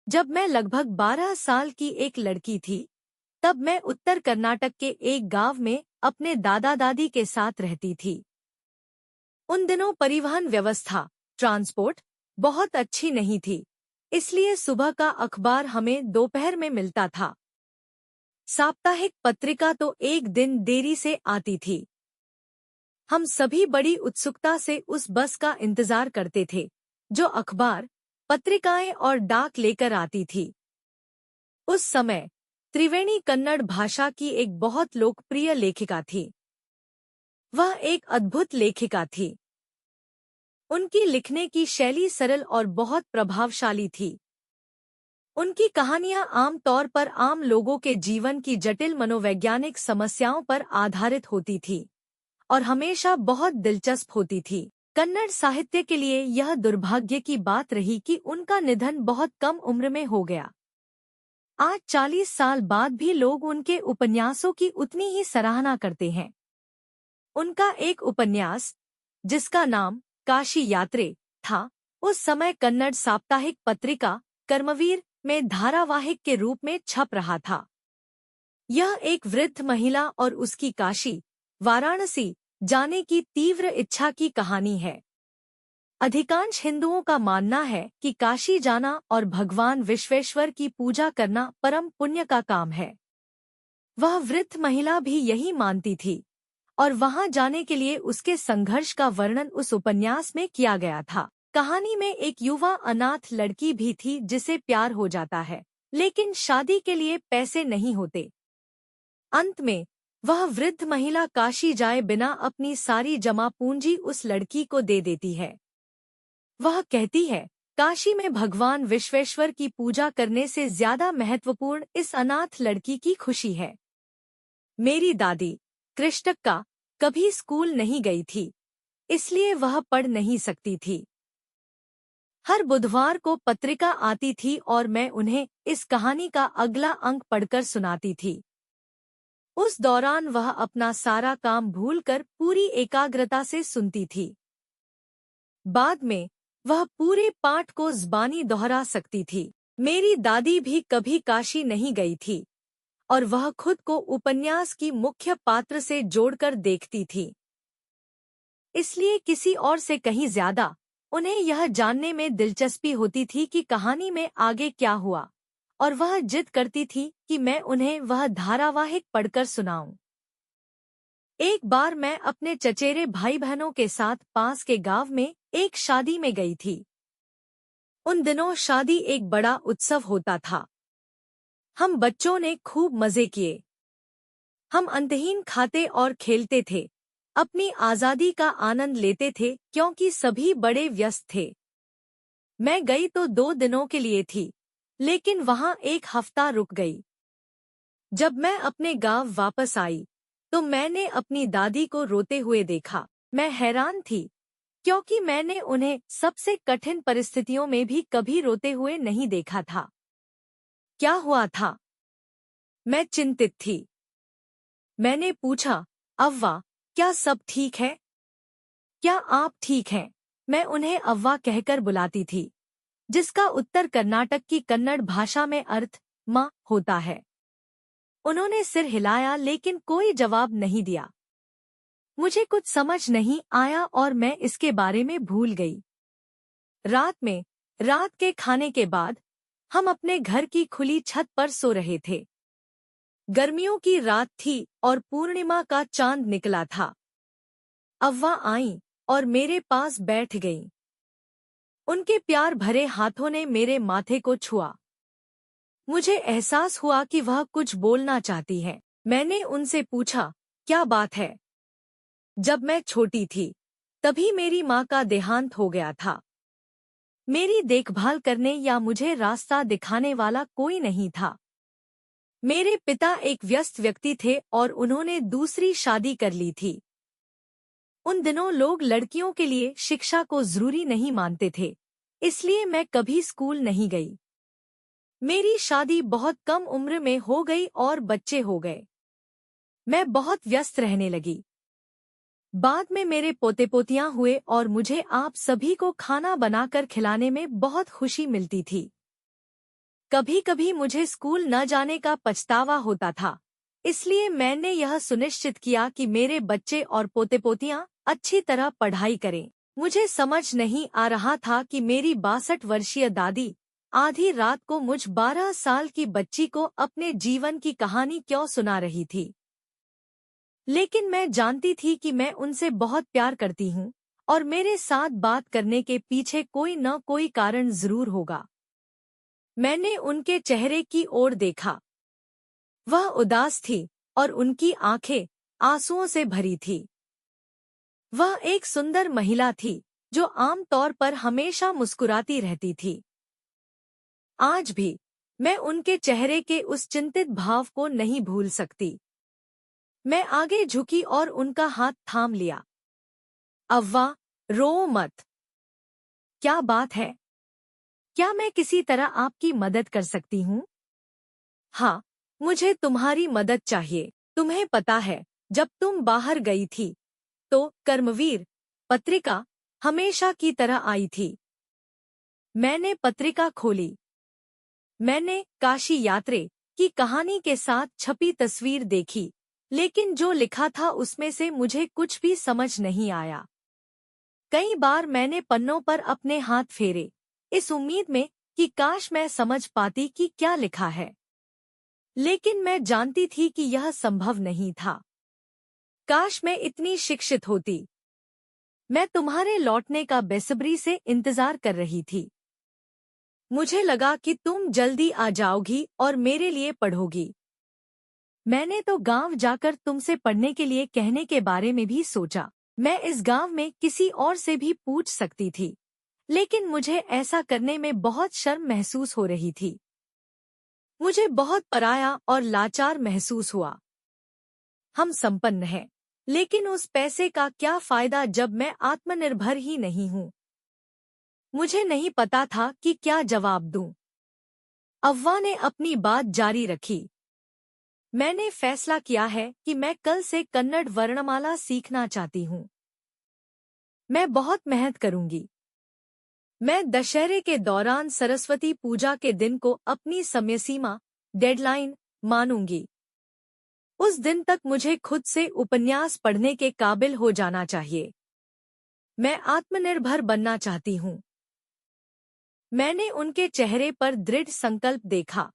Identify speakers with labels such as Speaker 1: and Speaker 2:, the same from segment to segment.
Speaker 1: जब मैं लगभग 12 साल की एक लड़की थी, तब मैं उत्तर कर्नाटक के एक गांव में अपने दादा दादी के साथ रहती थी। उन दिनों परिवहन व्यवस्था, ट्रांसपोर्ट बहुत अच्छी नहीं थी, इसलिए सुबह का अखबार हमें दोपहर में मिलता था। साप्ताहिक पत्रिका तो एक दिन देरी से आती थी। हम सभी बड़ी उत्सुकता से उस बस का इंतजार करते थे, जो अखबार, पत्रिकाएं और डाक लेकर आती थी। उस समय त्रिवेणी कन्नड़ भाषा की एक बहुत लोकप्रिय लेखिका थी। वह एक अद्भुत लेखिका थी। उनकी लिखने की शैली सरल और बहुत प्रभावशाली थी। उनकी कहानियां आम तौर पर आम लोगों के जीवन की जटिल मनोवैज्ञानिक समस्याओं पर आधारित होती थी और हमेशा बहुत दिलचस्प होती थी। कन्नड़ साहित्य के लिए यह दुर्भाग्य की बात रही कि उनका निधन बहुत कम उम्र में हो गया। आज 40 साल बाद भी लोग उनके उपन्यासों की उतनी ही सराहना करते हैं। उनका एक उपन्यास, जिसका नाम काशी यात्रे था, उस समय कन्नड़ साप्ताहिक पत्रिका कर्मवीर में धारावाहिक के रूप में छप रहा था। यह एक वृद्ध महिला और उसकी काशी, वाराणसी जाने की तीव्र इच्छा की कहानी है। अधिकांश हिंदुओं का मानना है कि काशी जाना और भगवान विश्वेश्वर की पूजा करना परम पुण्य का काम है। वह वृद्ध महिला भी यही मानती थी और वहां जाने के लिए उसके संघर्ष का वर्णन उस उपन्यास में किया गया था। कहानी में एक युवा अनाथ लड़की भी थी जिसे प्यार हो जाता है, लेकिन शादी के लिए पैसे नहीं होते। अंत में वह वृद्ध महिला काशी जाए बिना अपनी सारी जमा पूंजी उस लड़की को दे देती है। वह कहती है, काशी में भगवान विश्वेश्वर की पूजा करने से ज्यादा महत्वपूर्ण इस अनाथ लड़की की खुशी है। मेरी दादी, कृष्टक्का, कभी स्कूल नहीं गई थी, इसलिए वह पढ़ नहीं सकती थी। हर बुधवार को पत्रिका आती थी और मैं उन्हें इस कहानी का अगला अंक पढ़कर सुनाती थी। उस दौरान वह अपना सारा काम भूलकर पूरी एकाग्रता से सुनती थी। बाद में वह पूरे पाठ को ज़बानी दोहरा सकती थी। मेरी दादी भी कभी काशी नहीं गई थी और वह खुद को उपन्यास की मुख्य पात्र से जोड़कर देखती थी। इसलिए किसी और से कहीं ज्यादा उन्हें यह जानने में दिलचस्पी होती थी कि कहानी में आगे क्या हुआ, और वह जिद करती थी कि मैं उन्हें वह धारावाहिक पढ़कर सुनाऊं। एक बार मैं अपने चचेरे भाई बहनों के साथ पास के गांव में एक शादी में गई थी। उन दिनों शादी एक बड़ा उत्सव होता था। हम बच्चों ने खूब मजे किए। हम अंतहीन खाते और खेलते थे, अपनी आज़ादी का आनंद लेते थे क्योंकि सभी बड़े व्यस्त थे। मैं गई तो 2 दिनों के लिए थी, लेकिन वहां एक हफ्ता रुक गई। जब मैं अपने गांव वापस आई, तो मैंने अपनी दादी को रोते हुए देखा। मैं हैरान थी, क्योंकि मैंने उन्हें सबसे कठिन परिस्थितियों में भी कभी रोते हुए नहीं देखा था। क्या हुआ था? मैं चिंतित थी। मैंने पूछा, अव्वा, क्या सब ठीक है? क्या आप ठीक हैं? मैं उन्हें अव्वा कहकर बुलाती थी, जिसका उत्तर कर्नाटक की कन्नड़ भाषा में अर्थ माँ होता है। उन्होंने सिर हिलाया लेकिन कोई जवाब नहीं दिया। मुझे कुछ समझ नहीं आया और मैं इसके बारे में भूल गई। रात के खाने के बाद हम अपने घर की खुली छत पर सो रहे थे। गर्मियों की रात थी और पूर्णिमा का चांद निकला था। अव्वा आईं और मेरे पास बैठ गईं। उनके प्यार भरे हाथों ने मेरे माथे को छुआ। मुझे एहसास हुआ कि वह कुछ बोलना चाहती है। मैंने उनसे पूछा, क्या बात है? जब मैं छोटी थी, तभी मेरी माँ का देहांत हो गया था। मेरी देखभाल करने या मुझे रास्ता दिखाने वाला कोई नहीं था। मेरे पिता एक व्यस्त व्यक्ति थे और उन्होंने दूसरी शादी कर ली थी। उन दिनों लोग लड़कियों के लिए शिक्षा को जरूरी नहीं मानते थे, इसलिए मैं कभी स्कूल नहीं गई। मेरी शादी बहुत कम उम्र में हो गई और बच्चे हो गए। मैं बहुत व्यस्त रहने लगी। बाद में मेरे पोते पोतियां हुए और मुझे आप सभी को खाना बनाकर खिलाने में बहुत खुशी मिलती थी। कभी कभी मुझे स्कूल न जाने का पछतावा होता था, इसलिए मैंने यह सुनिश्चित किया कि मेरे बच्चे और पोते पोतियां अच्छी तरह पढ़ाई करें। मुझे समझ नहीं आ रहा था कि मेरी 62 वर्षीय दादी आधी रात को मुझ 12 साल की बच्ची को अपने जीवन की कहानी क्यों सुना रही थी। लेकिन मैं जानती थी कि मैं उनसे बहुत प्यार करती हूँ और मेरे साथ बात करने के पीछे कोई न कोई कारण जरूर होगा। मैंने उनके चेहरे की ओर देखा। वह उदास थी और उनकी आंखें आंसुओं से भरी थी। वह एक सुंदर महिला थी जो आमतौर पर हमेशा मुस्कुराती रहती थी। आज भी मैं उनके चेहरे के उस चिंतित भाव को नहीं भूल सकती। मैं आगे झुकी और उनका हाथ थाम लिया। अव्वा, रो मत। क्या बात है? क्या मैं किसी तरह आपकी मदद कर सकती हूँ? हाँ, मुझे तुम्हारी मदद चाहिए। तुम्हें पता है, जब तुम बाहर गई थी तो कर्मवीर पत्रिका हमेशा की तरह आई थी। मैंने पत्रिका खोली। मैंने काशी यात्रे की कहानी के साथ छपी तस्वीर देखी, लेकिन जो लिखा था उसमें से मुझे कुछ भी समझ नहीं आया। कई बार मैंने पन्नों पर अपने हाथ फेरे, इस उम्मीद में कि काश मैं समझ पाती कि क्या लिखा है। लेकिन मैं जानती थी कि यह संभव नहीं था। काश मैं इतनी शिक्षित होती। मैं तुम्हारे लौटने का बेसब्री से इंतजार कर रही थी। मुझे लगा कि तुम जल्दी आ जाओगी और मेरे लिए पढ़ोगी। मैंने तो गांव जाकर तुमसे पढ़ने के लिए कहने के बारे में भी सोचा। मैं इस गांव में किसी और से भी पूछ सकती थी, लेकिन मुझे ऐसा करने में बहुत शर्म महसूस हो रही थी। मुझे बहुत पराया और लाचार महसूस हुआ। हम संपन्न हैं, लेकिन उस पैसे का क्या फायदा जब मैं आत्मनिर्भर ही नहीं हूँ। मुझे नहीं पता था कि क्या जवाब दूं। अव्वा ने अपनी बात जारी रखी। मैंने फैसला किया है कि मैं कल से कन्नड़ वर्णमाला सीखना चाहती हूँ। मैं बहुत मेहनत करूंगी। मैं दशहरे के दौरान सरस्वती पूजा के दिन को अपनी समय सीमा डेडलाइन मानूंगी। उस दिन तक मुझे खुद से उपन्यास पढ़ने के काबिल हो जाना चाहिए। मैं आत्मनिर्भर बनना चाहती हूँ। मैंने उनके चेहरे पर दृढ़ संकल्प देखा।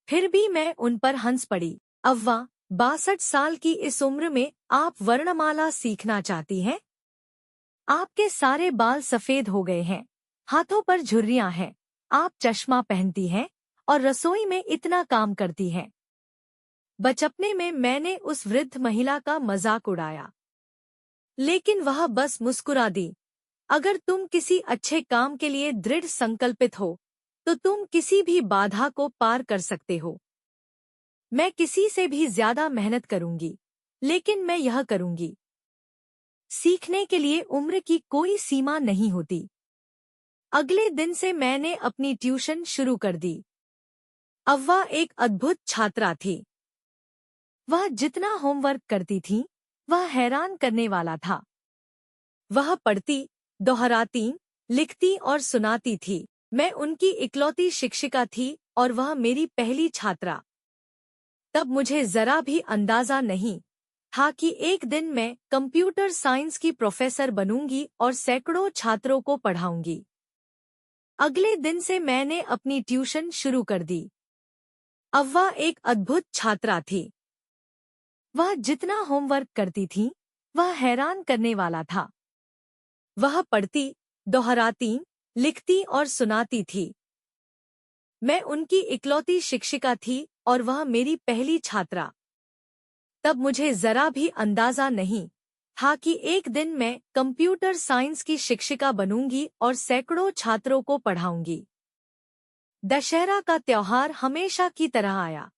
Speaker 1: फिर भी मैं उन पर हंस पड़ी। अव्वा, 62 साल की इस उम्र में आप वर्णमाला सीखना चाहती हैं? आपके सारे बाल सफेद हो गए हैं, हाथों पर झुर्रियां हैं, आप चश्मा पहनती हैं और रसोई में इतना काम करती हैं। बचपने में मैंने उस वृद्ध महिला का मजाक उड़ाया, लेकिन वह बस मुस्कुरा दी। अगर तुम किसी अच्छे काम के लिए दृढ़ संकल्पित हो, तो तुम किसी भी बाधा को पार कर सकते हो। मैं किसी से भी ज्यादा मेहनत करूंगी, लेकिन मैं यह करूंगी। सीखने के लिए उम्र की कोई सीमा नहीं होती। अगले दिन से मैंने अपनी ट्यूशन शुरू कर दी। अव्वा एक अद्भुत छात्रा थी। वह जितना होमवर्क करती थी, वह हैरान करने वाला था। वह पढ़ती, दोहराती, लिखती और सुनाती थी। मैं उनकी इकलौती शिक्षिका थी और वह मेरी पहली छात्रा। तब मुझे जरा भी अंदाजा नहीं था कि एक दिन मैं कंप्यूटर साइंस की प्रोफेसर बनूंगी और सैकड़ों छात्रों को पढ़ाऊंगी। अगले दिन से मैंने अपनी ट्यूशन शुरू कर दी। अव्वा एक अद्भुत छात्रा थी। वह जितना होमवर्क करती थी, वह हैरान करने वाला था। वह पढ़ती, दोहराती, लिखती और सुनाती थी। मैं उनकी इकलौती शिक्षिका थी और वह मेरी पहली छात्रा। तब मुझे जरा भी अंदाजा नहीं था कि एक दिन मैं कंप्यूटर साइंस की शिक्षिका बनूंगी और सैकड़ों छात्रों को पढ़ाऊंगी। दशहरा का त्योहार हमेशा की तरह आया।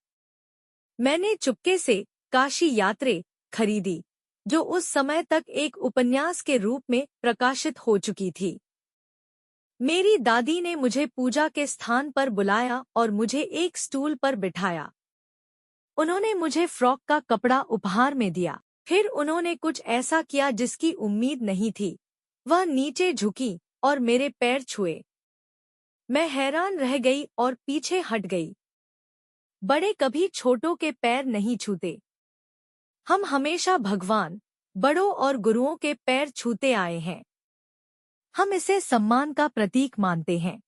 Speaker 1: मैंने चुपके से काशी यात्रे खरीदी, जो उस समय तक एक उपन्यास के रूप में प्रकाशित हो चुकी थी। मेरी दादी ने मुझे पूजा के स्थान पर बुलाया और मुझे एक स्टूल पर बिठाया। उन्होंने मुझे फ्रॉक का कपड़ा उपहार में दिया। फिर उन्होंने कुछ ऐसा किया जिसकी उम्मीद नहीं थी। वह नीचे झुकी और मेरे पैर छुए। मैं हैरान रह गई और पीछे हट गई। बड़े कभी छोटों के पैर नहीं छूते। हम हमेशा भगवान, बड़ों और गुरुओं के पैर छूते आए हैं। हम इसे सम्मान का प्रतीक मानते हैं।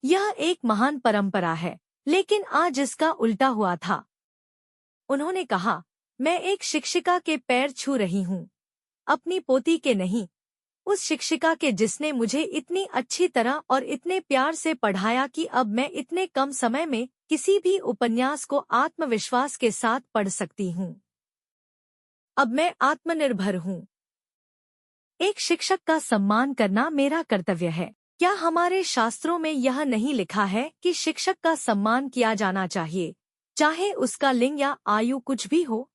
Speaker 1: यह एक महान परंपरा है, लेकिन आज इसका उल्टा हुआ था। उन्होंने कहा, मैं एक शिक्षिका के पैर छू रही हूँ, अपनी पोती के नहीं। उस शिक्षिका के जिसने मुझे इतनी अच्छी तरह और इतने प्यार से पढ़ाया कि अब मैं इतने कम समय में किसी भी उपन्यास को आत्मविश्वास के साथ पढ़ सकती हूँ। अब मैं आत्मनिर्भर हूँ। एक शिक्षक का सम्मान करना मेरा कर्तव्य है। क्या हमारे शास्त्रों में यह नहीं लिखा है कि शिक्षक का सम्मान किया जाना चाहिए, चाहे उसका लिंग या आयु कुछ भी हो?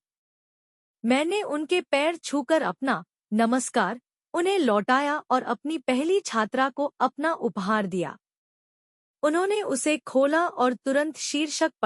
Speaker 1: मैंने उनके पैर छूकर अपना नमस्कार उन्हें लौटाया और अपनी पहली छात्रा को अपना उपहार दिया। उन्होंने उसे खोला और तुरंत शीर्षक